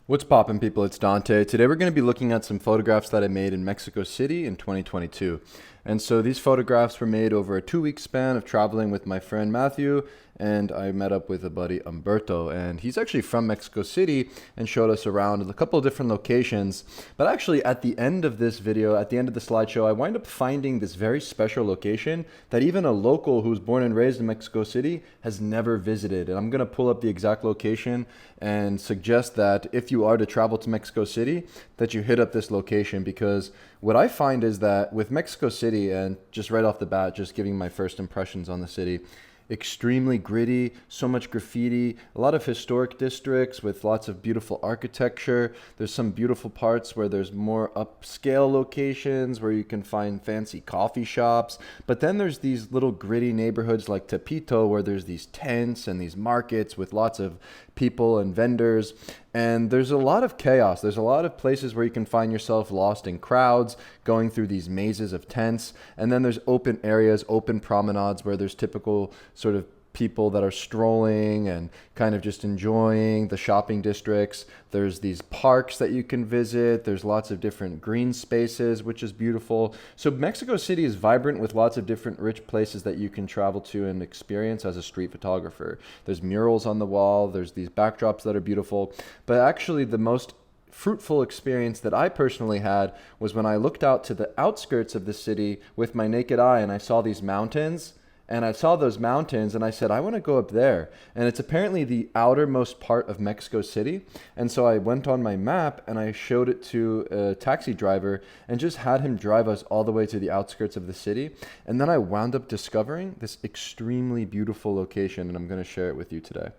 What's poppin', people? It's Dante. Today we're going to be looking at some photographs that I made in Mexico City in 2022. And so these photographs were made over a 2-week span of traveling with my friend Matthew, and I met up with a buddy Umberto, and he's actually from Mexico City and showed us around a couple of different locations. But actually at the end of this video, at the end of the slideshow, I wind up finding this very special location that even a local who's born and raised in Mexico City has never visited. And I'm going to pull up the exact location and suggest that if you are to travel to Mexico City, that you hit up this location, because what I find is that with Mexico City, and just right off the bat, just giving my first impressions on the city, extremely gritty, so much graffiti, a lot of historic districts with lots of beautiful architecture. There's some beautiful parts where there's more upscale locations where you can find fancy coffee shops. But then there's these little gritty neighborhoods like Tepito where there's these tents and these markets with lots of people and vendors. And there's a lot of chaos. There's a lot of places where you can find yourself lost in crowds, going through these mazes of tents. And then there's open areas, open promenades where there's typical sort of people that are strolling and kind of just enjoying the shopping districts. There's these parks that you can visit. There's lots of different green spaces, which is beautiful. So Mexico City is vibrant with lots of different rich places that you can travel to and experience as a street photographer. There's murals on the wall. There's these backdrops that are beautiful. But actually the most fruitful experience that I personally had was when I looked out to the outskirts of the city with my naked eye and I saw these mountains. And I saw those mountains and I said, I want to go up there. And it's apparently the outermost part of Mexico City. And so I went on my map and I showed it to a taxi driver and just had him drive us all the way to the outskirts of the city. And then I wound up discovering this extremely beautiful location, and I'm going to share it with you today.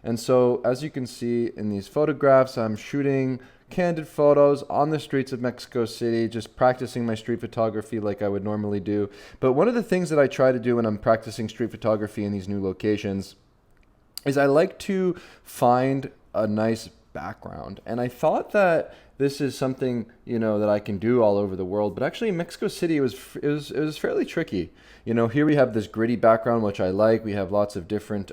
And so as you can see in these photographs, I'm shooting candid photos on the streets of Mexico City, just practicing my street photography like I would normally do. But one of the things that I try to do when I'm practicing street photography in these new locations is I like to find a nice background. And I thought that this is something, that I can do all over the world, but actually in Mexico City it was fairly tricky. Here we have this gritty background, which I like. We have lots of different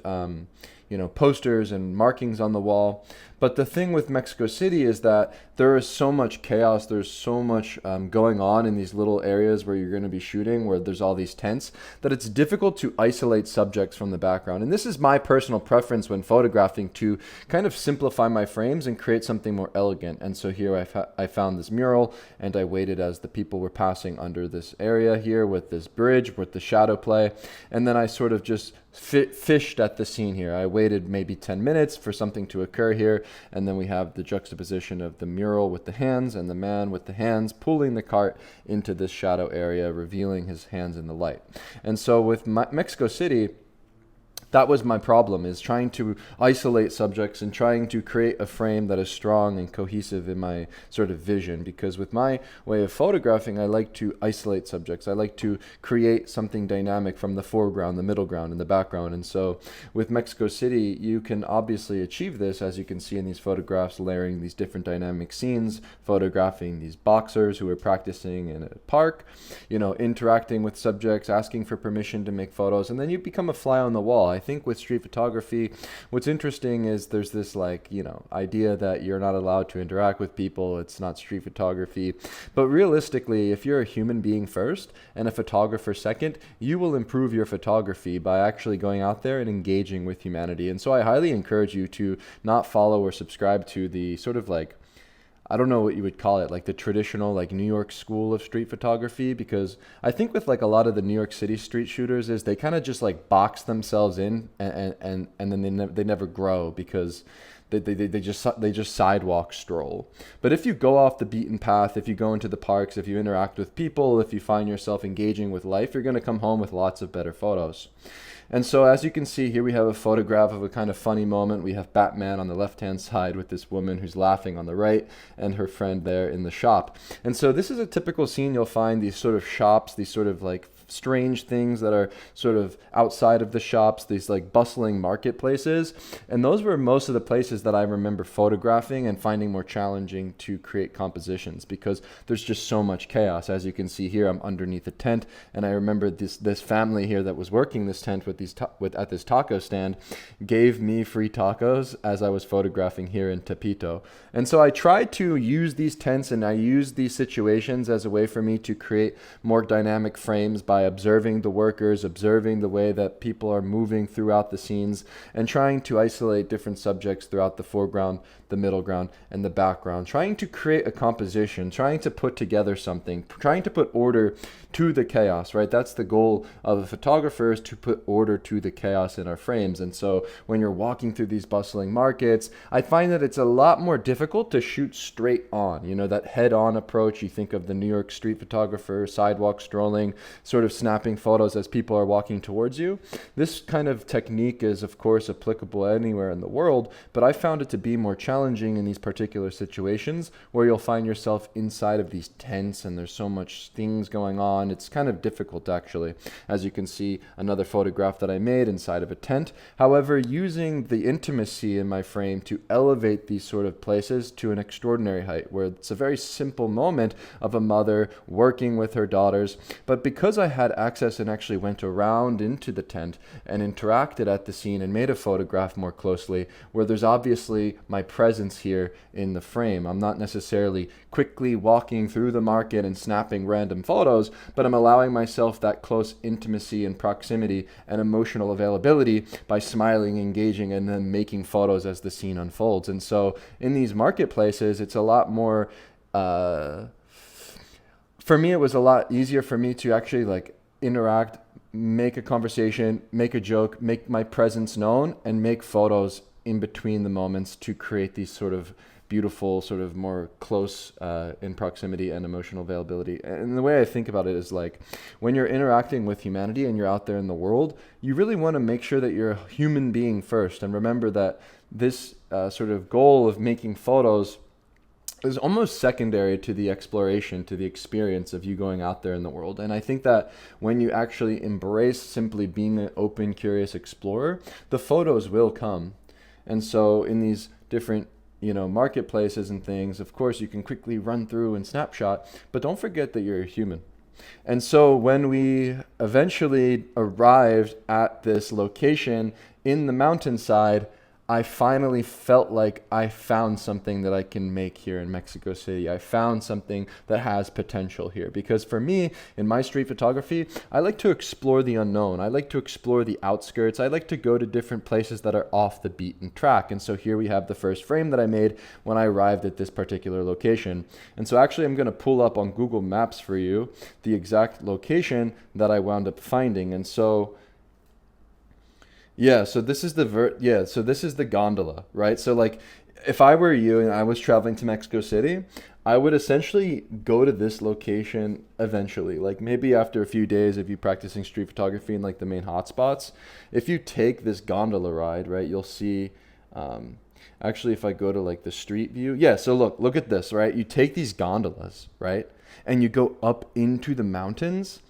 posters and markings on the wall. But the thing with Mexico City is that there is so much chaos. There's so much going on in these little areas where you're going to be shooting, where there's all these tents, that it's difficult to isolate subjects from the background. And this is my personal preference when photographing, to kind of simplify my frames and create something more elegant. And so here I found this mural, and I waited as the people were passing under this area here with this bridge, with the shadow play. And then I sort of just fished at the scene here. I waited maybe 10 minutes for something to occur here, and then we have the juxtaposition of the mural with the hands and the man with the hands pulling the cart into this shadow area, revealing his hands in the light. And so with Mexico City, that was my problem, is trying to isolate subjects and trying to create a frame that is strong and cohesive in my sort of vision. Because with my way of photographing, I like to isolate subjects. I like to create something dynamic from the foreground, the middle ground, and the background. And so with Mexico City, you can obviously achieve this, as you can see in these photographs, layering these different dynamic scenes, photographing these boxers who are practicing in a park, interacting with subjects, asking for permission to make photos, and then you become a fly on the wall. I think with street photography, what's interesting is there's this idea that you're not allowed to interact with people. It's not street photography. But realistically, if you're a human being first and a photographer second, you will improve your photography by actually going out there and engaging with humanity. And so I highly encourage you to not follow or subscribe to the sort of I don't know what you would call it, like the traditional New York school of street photography, because I think with a lot of the New York City street shooters is they kind of just box themselves in and then they never grow, because they just sidewalk stroll. But if you go off the beaten path, if you go into the parks, if you interact with people, if you find yourself engaging with life, you're going to come home with lots of better photos. And so as you can see here, we have a photograph of a kind of funny moment. We have Batman on the left-hand side with this woman who's laughing on the right, and her friend there in the shop. And so this is a typical scene. You'll find these sort of shops, these sort of strange things that are sort of outside of the shops, these like bustling marketplaces. And those were most of the places that I remember photographing and finding more challenging to create compositions, because there's just so much chaos. As you can see here, I'm underneath a tent, and I remember this family here that was working this tent at this taco stand gave me free tacos as I was photographing here in Tepito. And so I tried to use these tents and I used these situations as a way for me to create more dynamic frames by observing the workers, observing the way that people are moving throughout the scenes, and trying to isolate different subjects throughout the foreground, the middle ground, and the background, trying to create a composition, trying to put together something, trying to put order to the chaos, right? That's the goal of a photographer, is to put order to the chaos in our frames. And so when you're walking through these bustling markets, I find that it's a lot more difficult to shoot straight on, you know, that head-on approach. You think of the New York street photographer, sidewalk strolling, sort of snapping photos as people are walking towards you. This kind of technique is, of course, applicable anywhere in the world, but I found it to be more challenging in these particular situations where you'll find yourself inside of these tents and there's so much things going on. It's kind of difficult, actually. As you can see, another photograph that I made inside of a tent. However, using the intimacy in my frame to elevate these sort of places to an extraordinary height, where it's a very simple moment of a mother working with her daughters. But because I had access and actually went around into the tent and interacted at the scene and made a photograph more closely, where there's obviously my presence here in the frame. I'm not necessarily quickly walking through the market and snapping random photos, but I'm allowing myself that close intimacy and proximity and emotional availability by smiling, engaging, and then making photos as the scene unfolds. And so in these marketplaces, it's a lot more, for me, it was a lot easier for me to actually like interact, make a conversation, make a joke, make my presence known, and make photos in between the moments to create these sort of beautiful, sort of more close in proximity and emotional availability. And the way I think about it is like, when you're interacting with humanity and you're out there in the world, you really want to make sure that you're a human being first. And remember that this sort of goal of making photos is almost secondary to the exploration, to the experience of you going out there in the world. And I think that when you actually embrace simply being an open, curious explorer, the photos will come. And so in these different, you know, marketplaces and things, of course, you can quickly run through and snapshot, but don't forget that you're a human. And so when we eventually arrived at this location in the mountainside, I finally felt like I found something that I can make here in Mexico City. I found something that has potential here. Because for me, in my street photography, I like to explore the unknown. I like to explore the outskirts. I like to go to different places that are off the beaten track. And so here we have the first frame that I made when I arrived at this particular location. And so actually I'm going to pull up on Google Maps for you the exact location that I wound up finding. And so so this is the gondola, right? So like, if I were you and I was traveling to Mexico City, I would essentially go to this location eventually, like maybe after a few days of you practicing street photography in like the main hotspots. If you take this gondola ride, right, you'll see, actually if I go to like the street view, so look at this, right? You take these gondolas, right? And you go up into the mountains.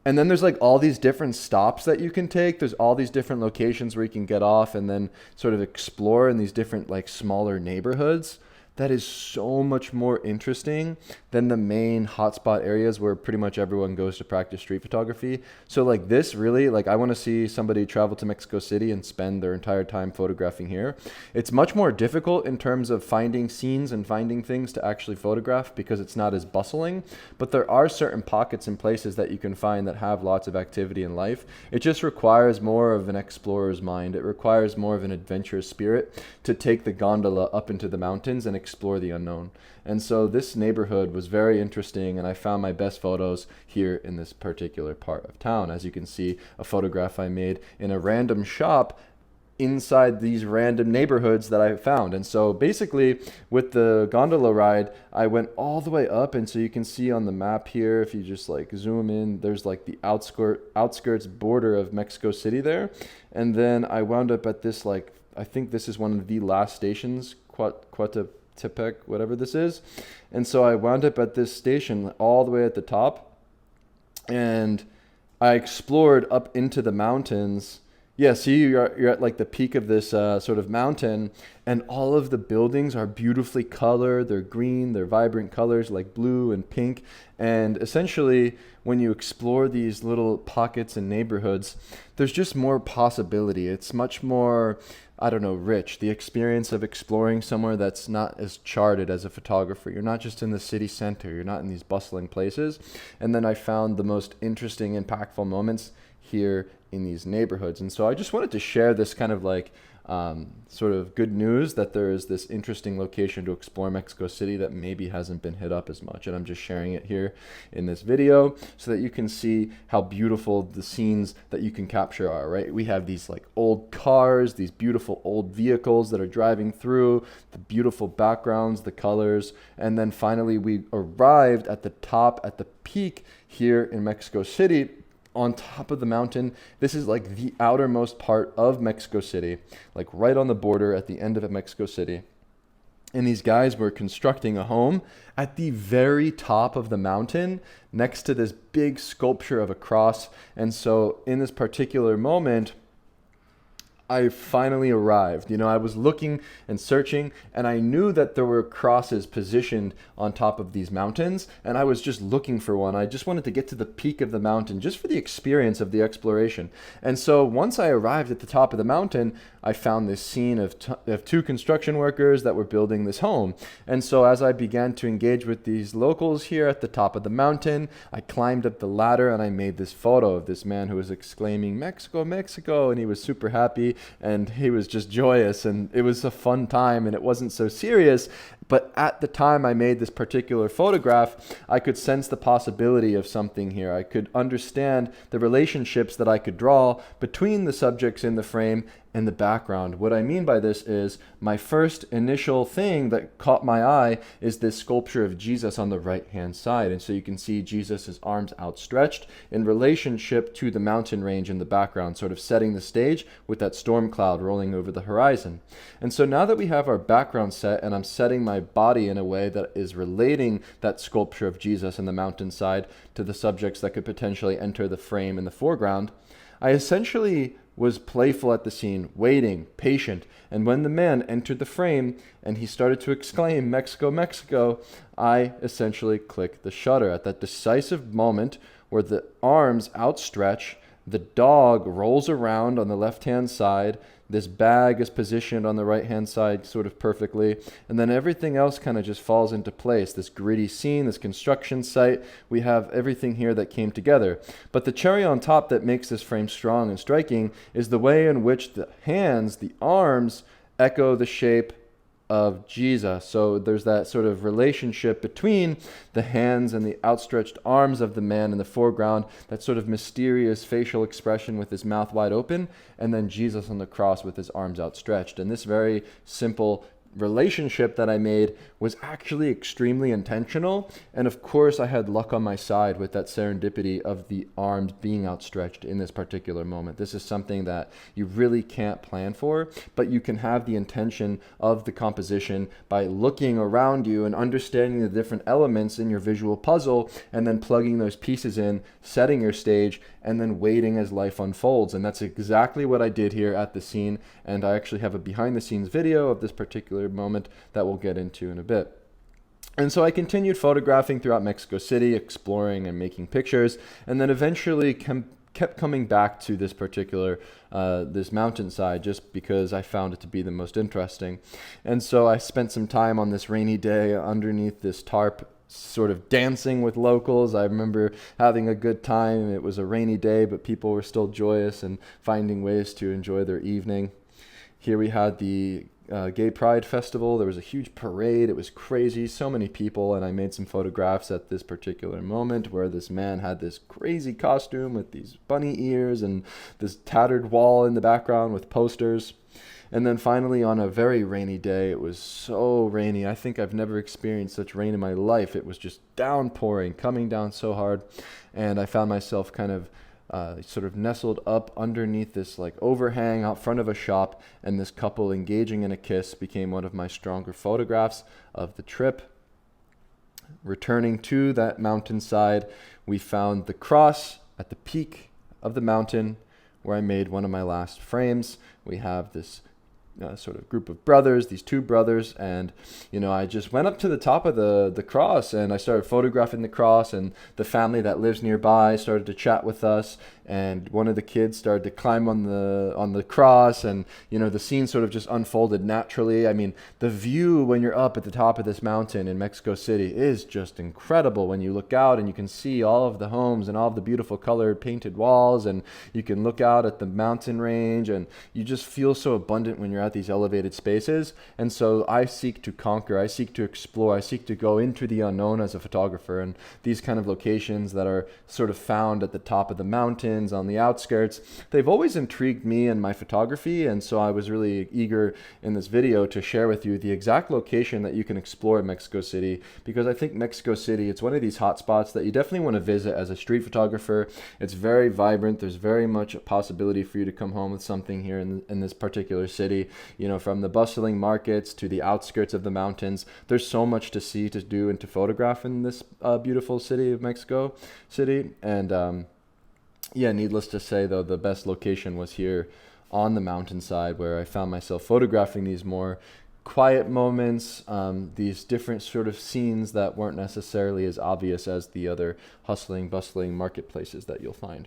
And then there's like all these different stops that you can take. There's all these different locations where you can get off and then sort of explore in these different like smaller neighborhoods. That is so much more interesting than the main hotspot areas where pretty much everyone goes to practice street photography. So like this really, like I want to see somebody travel to Mexico City and spend their entire time photographing here. It's much more difficult in terms of finding scenes and finding things to actually photograph because it's not as bustling, but there are certain pockets and places that you can find that have lots of activity in life. It just requires more of an explorer's mind. It requires more of an adventurous spirit to take the gondola up into the mountains and explore the unknown. And so this neighborhood was very interesting, and I found my best photos here in this particular part of town. As you can see, a photograph I made in a random shop inside these random neighborhoods that I found. And so basically with the gondola ride, I went all the way up, and so you can see on the map here, if you just like zoom in, there's like the outskirts border of Mexico City there. And then I wound up at this, like, I think this is one of the last stations, Tepec, whatever this is. And so I wound up at this station all the way at the top, and I explored up into the mountains. Yeah, see, you're at like the peak of this sort of mountain, and all of the buildings are beautifully colored. They're green, they're vibrant colors like blue and pink. And essentially, when you explore these little pockets and neighborhoods, there's just more possibility. It's much more, I don't know, rich. The experience of exploring somewhere that's not as charted as a photographer. You're not just in the city center, you're not in these bustling places. And then I found the most interesting, impactful moments here in these neighborhoods. And so I just wanted to share this kind of like sort of good news that there is this interesting location to explore in Mexico City that maybe hasn't been hit up as much. And I'm just sharing it here in this video so that you can see how beautiful the scenes that you can capture are, right? We have these like old cars, these beautiful old vehicles that are driving through, the beautiful backgrounds, the colors. And then finally we arrived at the top, at the peak here in Mexico City, on top of the mountain. This is like the outermost part of Mexico City, like right on the border at the end of Mexico City. And these guys were constructing a home at the very top of the mountain next to this big sculpture of a cross. And so in this particular moment, I finally arrived. You know, I was looking and searching, and I knew that there were crosses positioned on top of these mountains, and I was just looking for one. I just wanted to get to the peak of the mountain just for the experience of the exploration. And so once I arrived at the top of the mountain, I found this scene of two construction workers that were building this home. And so as I began to engage with these locals here at the top of the mountain, I climbed up the ladder and I made this photo of this man who was exclaiming, "Mexico, Mexico," and he was super happy and he was just joyous, and it was a fun time and it wasn't so serious. But at the time I made this particular photograph, I could sense the possibility of something here. I could understand the relationships that I could draw between the subjects in the frame and the background. What I mean by this is my first initial thing that caught my eye is this sculpture of Jesus on the right hand side. And so you can see Jesus' arms outstretched in relationship to the mountain range in the background, sort of setting the stage with that storm cloud rolling over the horizon. And so now that we have our background set and I'm setting my body in a way that is relating that sculpture of Jesus on the mountainside to the subjects that could potentially enter the frame in the foreground, I essentially was playful at the scene, waiting, patient. And when the man entered the frame and he started to exclaim, "Mexico, Mexico," I essentially clicked the shutter at that decisive moment where the arms outstretch, the dog rolls around on the left-hand side, this bag is positioned on the right-hand side sort of perfectly, and then everything else kind of just falls into place. This gritty scene, this construction site, we have everything here that came together. But the cherry on top that makes this frame strong and striking is the way in which the hands, the arms, echo the shape of Jesus. So there's that sort of relationship between the hands and the outstretched arms of the man in the foreground, that sort of mysterious facial expression with his mouth wide open, and then Jesus on the cross with his arms outstretched. And this very simple relationship that I made was actually extremely intentional. And of course, I had luck on my side with that serendipity of the arms being outstretched in this particular moment. This is something that you really can't plan for, but you can have the intention of the composition by looking around you and understanding the different elements in your visual puzzle, and then plugging those pieces in, setting your stage, and then waiting as life unfolds. And that's exactly what I did here at the scene. And I actually have a behind the scenes video of this particular moment that we'll get into in a bit. And so I continued photographing throughout Mexico City, exploring and making pictures, and then eventually kept coming back to this particular, this mountainside, just because I found it to be the most interesting. And so I spent some time on this rainy day underneath this tarp, sort of dancing with locals. I remember having a good time. It was a rainy day, but people were still joyous and finding ways to enjoy their evening. Here we had the Gay Pride Festival. There was a huge parade. It was crazy, so many people, and I made some photographs at this particular moment where this man had this crazy costume with these bunny ears and this tattered wall in the background with posters. And then finally, on a very rainy day, it was so rainy. I think I've never experienced such rain in my life. It was just downpouring, coming down so hard. And I found myself kind of sort of nestled up underneath this like overhang out front of a shop, and this couple engaging in a kiss became one of my stronger photographs of the trip. Returning to that mountainside, we found the cross at the peak of the mountain where I made one of my last frames. We have this sort of group of brothers, these two brothers, and I just went up to the top of the cross and I started photographing the cross, and the family that lives nearby started to chat with us, and one of the kids started to climb on the cross, and the scene sort of just unfolded naturally. I mean, the view when you're up at the top of this mountain in Mexico City is just incredible. When you look out and you can see all of the homes and all of the beautiful colored painted walls, and you can look out at the mountain range, and you just feel so abundant when you're at these elevated spaces. And so I seek to conquer, I seek to explore, I seek to go into the unknown as a photographer, and these kind of locations that are sort of found at the top of the mountains, on the outskirts, they've always intrigued me and my photography. And so I was really eager in this video to share with you the exact location that you can explore in Mexico City, because I think Mexico City, it's one of these hot spots that you definitely want to visit as a street photographer. It's very vibrant. There's very much a possibility for you to come home with something here in this particular city. From the bustling markets to the outskirts of the mountains, there's so much to see, to do, and to photograph in this beautiful city of Mexico City. And needless to say, though, the best location was here on the mountainside, where I found myself photographing these more quiet moments, these different sort of scenes that weren't necessarily as obvious as the other hustling, bustling marketplaces that you'll find.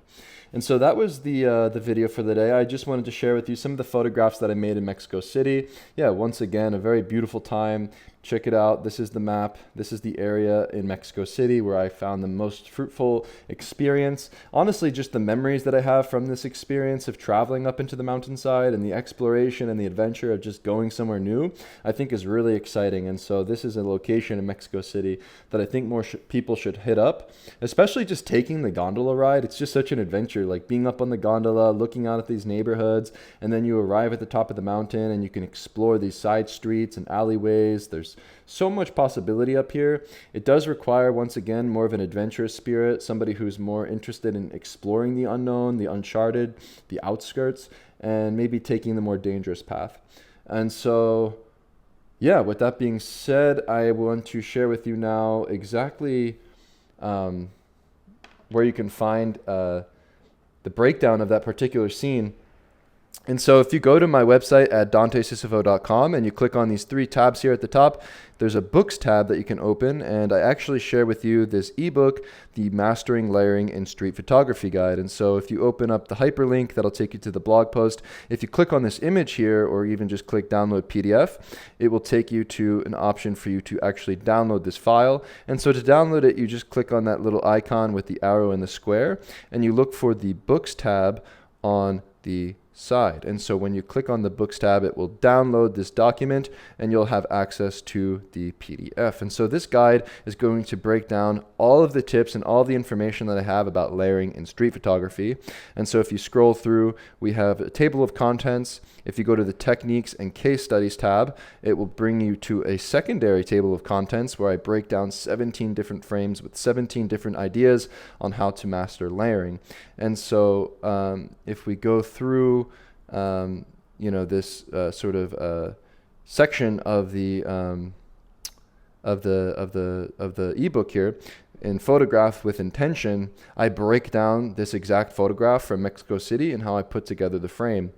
And so that was the video for the day. I just wanted to share with you some of the photographs that I made in Mexico City. Once again, a very beautiful time. Check it out. This is the map. This is the area in Mexico City where I found the most fruitful experience. Honestly, just the memories that I have from this experience of traveling up into the mountainside, and the exploration and the adventure of just going somewhere new, I think is really exciting. And so this is a location in Mexico City that I think more people should hit up, especially just taking the gondola ride. It's just such an adventure, like being up on the gondola, looking out at these neighborhoods, and then you arrive at the top of the mountain and you can explore these side streets and alleyways. There's so much possibility up here. It does require, once again, more of an adventurous spirit, somebody who's more interested in exploring the unknown, the uncharted, the outskirts, and maybe taking the more dangerous path. And so, with that being said, I want to share with you now exactly where you can find the breakdown of that particular scene. And so if you go to my website at dantecicifo.com and you click on these three tabs here at the top, there's a books tab that you can open, and I actually share with you this ebook, the Mastering Layering in Street Photography Guide. And so if you open up the hyperlink, that'll take you to the blog post. If you click on this image here, or even just click download PDF, it will take you to an option for you to actually download this file. And so to download it, you just click on that little icon with the arrow and the square, and you look for the books tab on the side. And so when you click on the books tab, it will download this document and you'll have access to the PDF. And so this guide is going to break down all of the tips and all the information that I have about layering in street photography. And so if you scroll through, we have a table of contents. If you go to the techniques and case studies tab, it will bring you to a secondary table of contents where I break down 17 different frames with 17 different ideas on how to master layering. And so if we go through this sort of section of the ebook here, in Photograph with Intention, I break down this exact photograph from Mexico City and how I put together the frame.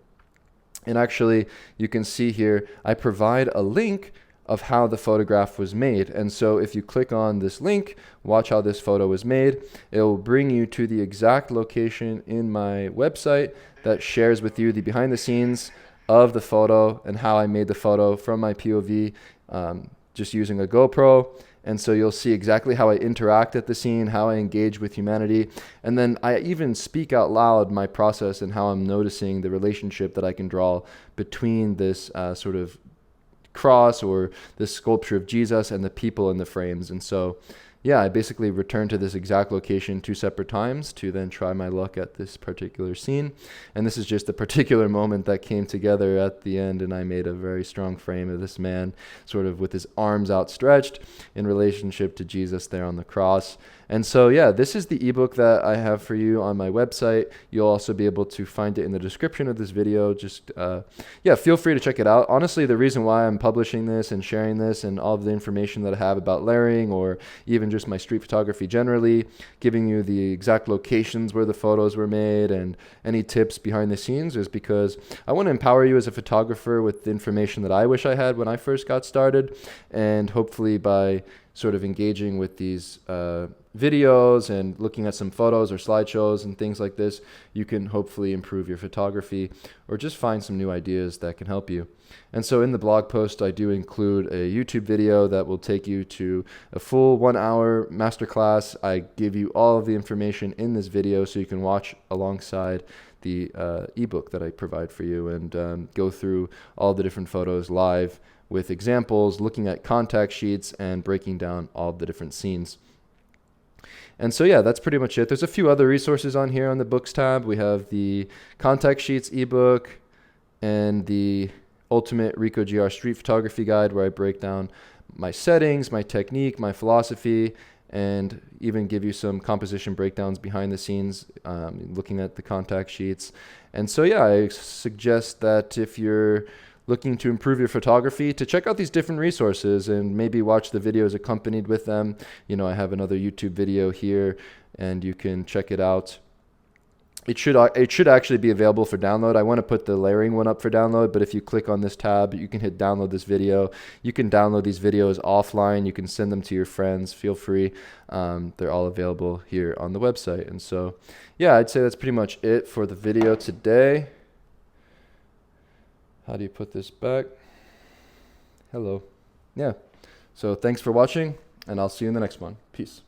And actually, you can see here, I provide a link of how the photograph was made. And so if you click on this link, watch how this photo was made, it will bring you to the exact location in my website that shares with you the behind the scenes of the photo and how I made the photo from my POV, just using a GoPro. And so you'll see exactly how I interact at the scene, how I engage with humanity. And then I even speak out loud my process and how I'm noticing the relationship that I can draw between this sort of cross or this sculpture of Jesus and the people in the frames. And so, I basically returned to this exact location 2 separate times to then try my luck at this particular scene. And this is just a particular moment that came together at the end, and I made a very strong frame of this man sort of with his arms outstretched in relationship to Jesus there on the cross. And so, this is the ebook that I have for you on my website. You'll also be able to find it in the description of this video. Just, feel free to check it out. Honestly, the reason why I'm publishing this and sharing this and all of the information that I have about layering, or even just just my street photography generally, giving you the exact locations where the photos were made and any tips behind the scenes, is because I want to empower you as a photographer with the information that I wish I had when I first got started. And hopefully by sort of engaging with these videos and looking at some photos or slideshows and things like this, you can hopefully improve your photography or just find some new ideas that can help you. And so in the blog post, I do include a YouTube video that will take you to a full 1 hour masterclass. I give you all of the information in this video so you can watch alongside the ebook that I provide for you, and go through all the different photos live with examples, looking at contact sheets and breaking down all the different scenes. And so yeah, that's pretty much it. There's a few other resources on here on the books tab. We have the contact sheets ebook and the Ultimate Ricoh GR Street Photography Guide, where I break down my settings, my technique, my philosophy, and even give you some composition breakdowns behind the scenes, looking at the contact sheets. And so yeah, I suggest that if you're looking to improve your photography, to check out these different resources and maybe watch the videos accompanied with them. You know, I have another YouTube video here and you can check it out. It should actually be available for download. I want to put the layering one up for download, but if you click on this tab, you can hit download this video. You can download these videos offline. You can send them to your friends. Feel free. They're all available here on the website. And so, yeah, I'd say that's pretty much it for the video today. How do you put this back? Hello. Yeah. So thanks for watching, and I'll see you in the next one. Peace.